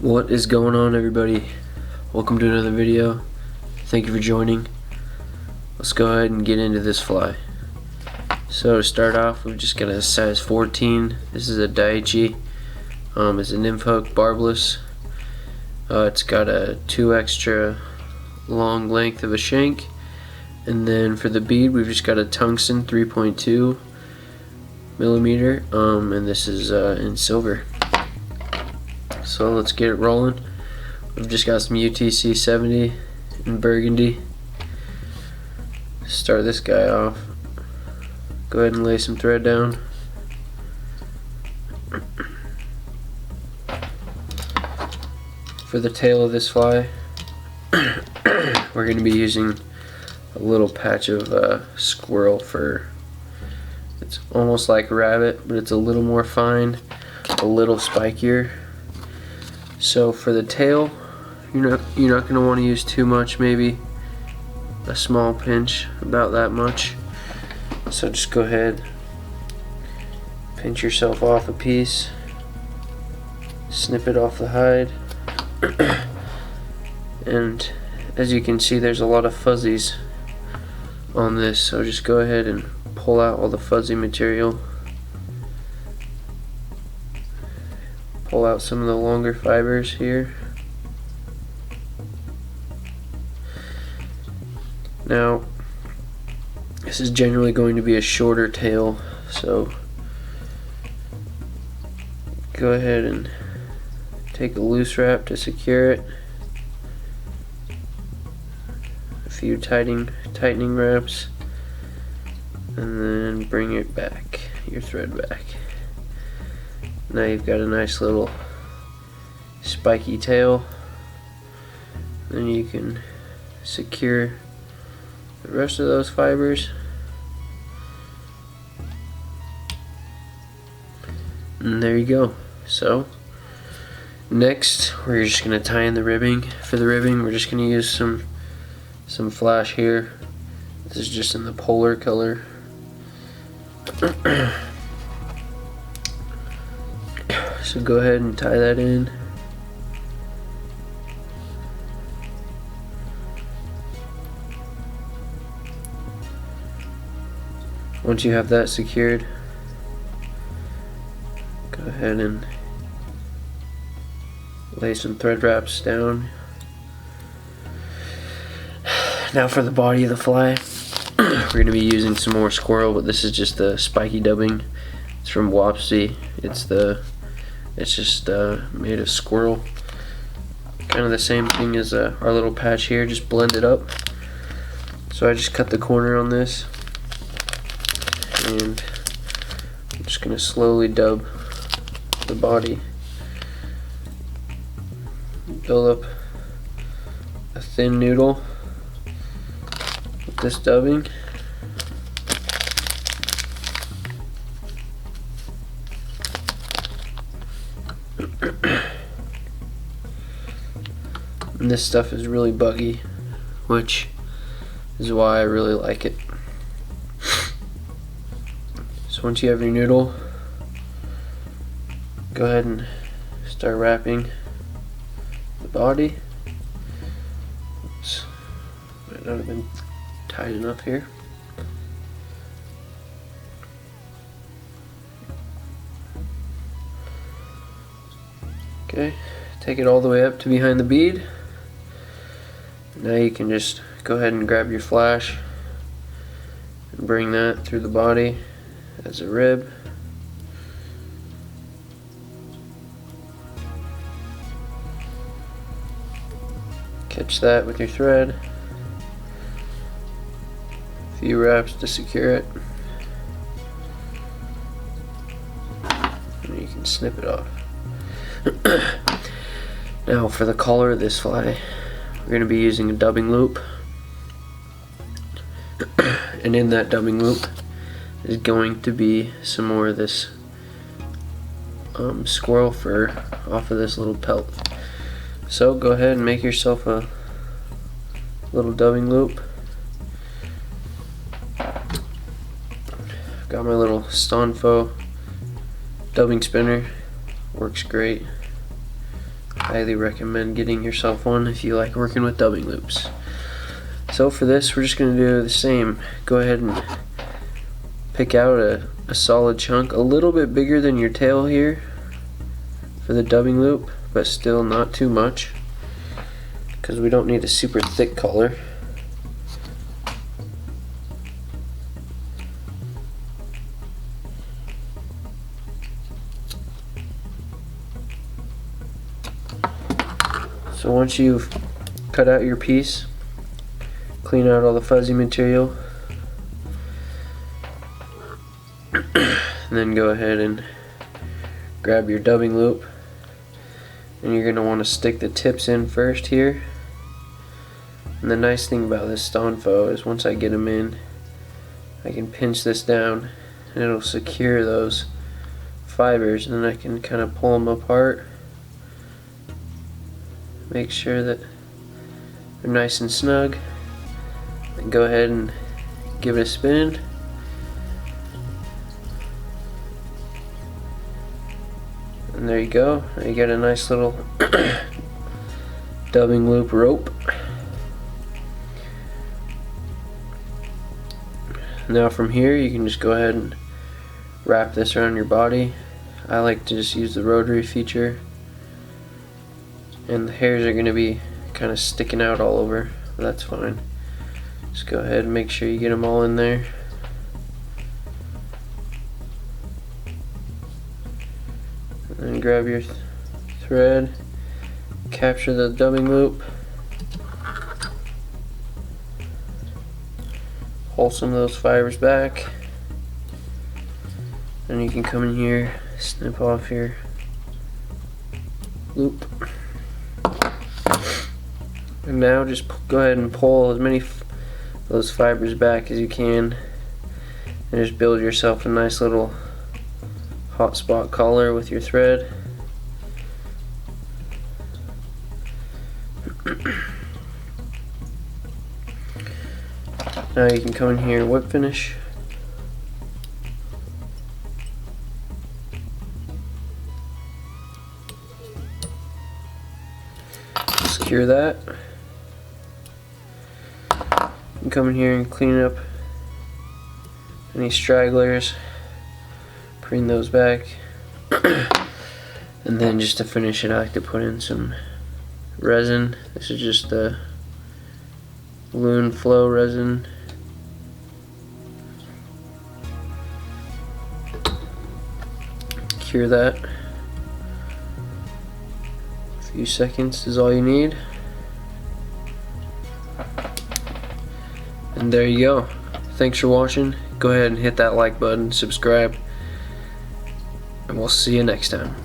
What is going on, everybody? Welcome to another video. Thank you for joining. Let's go ahead and get into this fly. So to start off, we've just got a size 14. This is a Daiichi. It's a nymph hook, barbless. It's got a 2 extra long length of a shank, and then for the bead we've just got a tungsten 3.2 millimeter, and this is in silver. So let's get it rolling. We've just got some UTC 70 in burgundy. Start this guy off. Go ahead and lay some thread down. For the tail of this fly, we're going to be using a little patch of squirrel fur. It's almost like rabbit, but it's a little more fine, a little spikier. So for the tail, you're not going to want to use too much, maybe a small pinch, about that much. So just go ahead, pinch yourself off a piece, snip it off the hide, and as you can see, there's a lot of fuzzies on this, so just go ahead and pull out all the fuzzy material. Pull out some of the longer fibers here. Now, this is generally going to be a shorter tail, so go ahead and take a loose wrap to secure it. A few tightening wraps, and then bring it back, your thread back. Now you've got a nice little spiky tail. Then you can secure the rest of those fibers. And there you go. So next we're just going to tie in the ribbing. For the ribbing, we're just going to use some flash here. This is just in the polar color. So go ahead and tie that in. Once you have that secured, go ahead and lay some thread wraps down. Now for the body of the fly, we're going to be using some more squirrel, but this is just the spiky dubbing. It's from Wapsi. It's just made of squirrel. Kind of the same thing as our little patch here, just blend it up. So I just cut the corner on this, and I'm just going to slowly dub the body. Build up a thin noodle with this dubbing. And this stuff is really buggy, which is why I really like it. So once you have your noodle, go ahead and start wrapping the body. Oops, might not have been tight enough here. Okay, take it all the way up to behind the bead. Now you can just go ahead and grab your flash and bring that through the body as a rib. Catch that with your thread. A few wraps to secure it. And you can snip it off. Now for the collar of this fly, we're going to be using a dubbing loop. And in that dubbing loop is going to be some more of this squirrel fur off of this little pelt. So go ahead and make yourself a little dubbing loop. Got my little Stonfo dubbing spinner, works great. highly recommend getting yourself one if you like working with dubbing loops. So for this, we're just going to do the same. Go ahead and pick out a solid chunk, a little bit bigger than your tail here for the dubbing loop, but still not too much, because we don't need a super thick collar. So once you've cut out your piece, clean out all the fuzzy material, and then go ahead and grab your dubbing loop, and you're going to want to stick the tips in first here. And the nice thing about this Stonfo is once I get them in, I can pinch this down and it'll secure those fibers, and then I can kind of pull them apart, make sure that they're nice and snug, and go ahead and give it a spin. And there you go. Now you got a nice little dubbing loop rope. Now from here you can just go ahead and wrap this around your body. I like to just use the rotary feature, and the hairs are going to be kind of sticking out all over, but that's fine. Just go ahead and make sure you get them all in there. And then grab your thread, capture the dubbing loop, pull some of those fibers back, and you can come in here, snip off your loop. And now just go ahead and pull as many of those fibers back as you can, and just build yourself a nice little hot spot collar with your thread. Now you can come in here and whip finish. Secure that. You can come in here and clean up any stragglers, bring those back, and then just to finish it I like to put in some resin. This is just the Loon Flow resin. Cure that. A few seconds is all you need. And there you go. Thanks for watching. Go ahead and hit that like button, subscribe, and we'll see you next time.